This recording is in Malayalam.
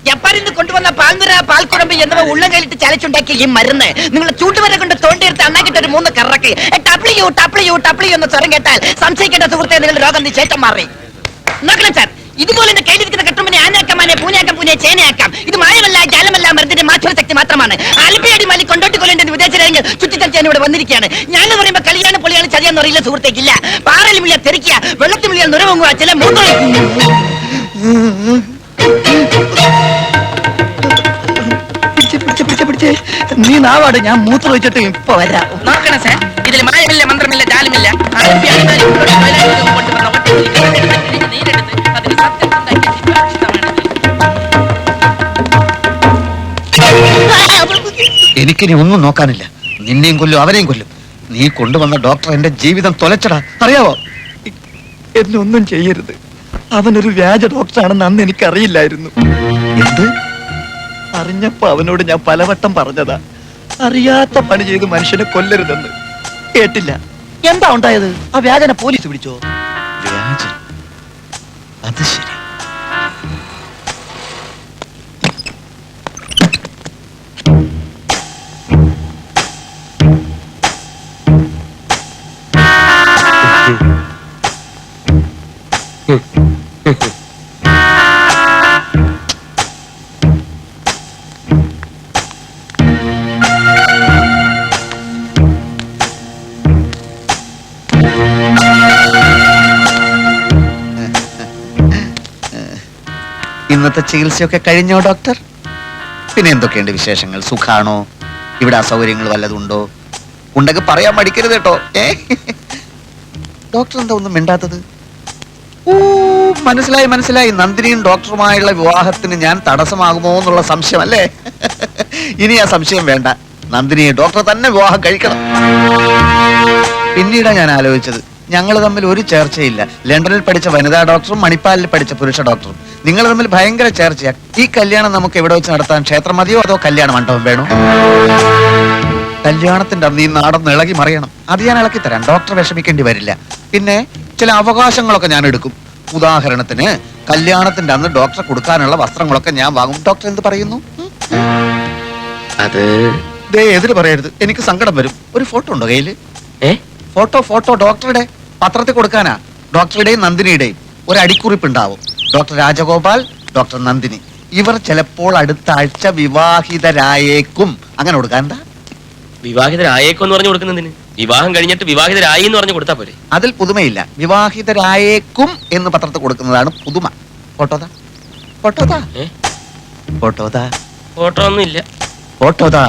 ജപ്പാനിൽ നിന്ന് കൊണ്ടുവന്ന പാൽനിറ പാൽക്കുഴമ്പ് എന്നിവ ഉള്ളം കയ്യിലിട്ട് ചലച്ചുണ്ടാക്കിയ ഈ മരുന്ന് നിങ്ങൾ ചൂണ്ടുവരെ കൊണ്ട് തോണ്ടിയെടുത്ത് അണ്ണാക്കിട്ട് ഒരു 3 കറക്ക് ടപ്ലിയു ടപ്ലിയു ടപ്ലിയു എന്ന് സ്വരം കേട്ടാൽ സംശയിക്കേണ്ട സുഹൃത്തെ നിങ്ങൾ രോഗം ചേട്ടം മാറി നോക്കണം സാർ. ഇതുപോലെ എന്റെ കയ്യിലിരിക്കുന്ന കെട്ടുമ്പനെ ആനയാക്കാമാനെ പൂനയാക്കാം പൂനെ ചേനയാക്കാം. ഇത് മായമല്ല ജാലമല്ല മരുന്നിന്റെ മാധ്യമ ശക്തി മാത്രമാണ്. ആലപ്പിയടി മാലി കൊണ്ടോട്ടി കൊല്ലേണ്ട വിദേശ രാജ്യങ്ങൾ ചുറ്റിത്തച്ചാൻ ഇവിടെ വന്നിരിക്കുകയാണ്. ഞാൻ പറയുമ്പോ കളിയാണ് പൊളിയാണ് ചതിയാന്ന് അറിയില്ല സുഹൃത്തേക്കില്ല. പാറയിൽ മുള്ളിയാ തെറിക്കുക, വെള്ളത്തിൽ മുള്ളിയാൽ നുരമുങ്ങുക, ചില മൂന്ന് നീ നാവാട് ഞാൻ മൂത്രം വെച്ചിട്ട് ഇപ്പൊ വരാം. നോക്കണം സാർ, ഇതിൽ മായമില്ല മന്ത്രമില്ല ജാലമില്ല. എനിക്കിനി ഒന്നും നോക്കാനില്ല. നിന്നെയും കൊല്ലും അവനെയും കൊല്ലും. നീ കൊണ്ടുവന്ന ഡോക്ടർ എന്റെ ജീവിതം തൊലച്ചടാ, അറിയാവോ? എന്നെ ഒന്നും ചെയ്യരുത്. അവനൊരു വ്യാജ ഡോക്ടറാണെന്ന് അന്ന് എനിക്കറിയില്ലായിരുന്നു. എന്ത്? അറിഞ്ഞപ്പോ അവനോട് ഞാൻ പലവട്ടം പറഞ്ഞതാ, അറിയാത്ത പണി ചെയ്ത് മനുഷ്യനെ കൊല്ലരുതെന്ന്. കേട്ടില്ല. എന്താ ഉണ്ടായത്? ആ വ്യാജനെ പോലീസ് പിടിച്ചോ? വ്യാജൻ? അത് ശരി. ഇന്നത്തെ ചികിത്സയൊക്കെ കഴിഞ്ഞോ ഡോക്ടർ? പിന്നെ എന്തൊക്കെയുണ്ട് വിശേഷങ്ങൾ? സുഖാണോ? ഇവിടെ അസൗകര്യങ്ങൾ വല്ലതുണ്ടോ? ഉണ്ടെങ്കിൽ പറയാൻ മടിക്കരുത് കേട്ടോ. ഡോക്ടർ എന്താ ഒന്നും മിണ്ടാത്തത്? ഓ, മനസ്സിലായി മനസ്സിലായി. നന്ദിനിയും ഡോക്ടറുമായുള്ള വിവാഹത്തിന് ഞാൻ തടസ്സമാകുമോ എന്നുള്ള സംശയം അല്ലേ? ഇനി ആ സംശയം വേണ്ട. നന്ദിനിയെ ഡോക്ടർ തന്നെ വിവാഹം കഴിക്കണം. പിന്നീടാ ഞാൻ ആലോചിച്ചത്, ഞങ്ങൾ തമ്മിൽ ഒരു ചേർച്ചയില്ല. ലണ്ടനിൽ പഠിച്ച വനിതാ ഡോക്ടറും മണിപ്പാലിൽ പഠിച്ച പുരുഷ ഡോക്ടറും. നിങ്ങൾ തമ്മിൽ ഭയങ്കര ചേർച്ചയാ. ഈ കല്യാണം നമുക്ക് എവിടെ വെച്ച് നടത്താൻ? ക്ഷേത്രം മതിയോ അതോ കല്യാണ മണ്ഡപം വേണോ? കല്യാണത്തിന്റെ അന്ന് ഈ നാടൊന്ന് ഇളകി മറിയണം. അത് ഞാൻ ഇളക്കി തരാം. ഡോക്ടർ വിഷമിക്കേണ്ടി വരില്ല. പിന്നെ ചില അവകാശങ്ങളൊക്കെ ഞാൻ എടുക്കും. ഉദാഹരണത്തിന് കല്യാണത്തിന്റെ അന്ന് ഡോക്ടറെ കൊടുക്കാനുള്ള വസ്ത്രങ്ങളൊക്കെ ഞാൻ വാങ്ങും. ഡോക്ടർ എന്ത് പറയുന്നു? അത് എതിര് പറയരുത്, എനിക്ക് സങ്കടം വരും. ഒരു ഫോട്ടോ ഉണ്ടോ കയ്യില്? ഫോട്ടോ ഡോക്ടറുടെ പത്രത്തിൽ കൊടുക്കാനാ. ഡോക്ടറുടെയും നന്ദിനിയുടെയും ഒരു അടിക്കുറിപ്പ് ഉണ്ടാവും. Doctor Rajagopal, doctor Nandini. ഇവർ ചിലപ്പോൾ അടുത്ത ആഴ്ച വിവാഹിതരായേക്കും. അങ്ങനെ കൊടുക്കാൻ എന്താ? വിവാഹിതരായേക്കും എന്ന് പറഞ്ഞു കൊടുക്കുന്നതിന് വിവാഹം കഴിഞ്ഞിട്ട് വിവാഹിതരായി എന്ന് പറഞ്ഞു കൊടുത്താ പോരെ? അതിൽ പുതുമയില്ല. വിവാഹിതരായേക്കും എന്ന് പത്രത്തിൽ കൊടുക്കുന്നതാണ് പുതുമ. ഫോട്ടോതാ ഫോട്ടോ ഒന്നും ഇല്ല. ഫോട്ടോതാ.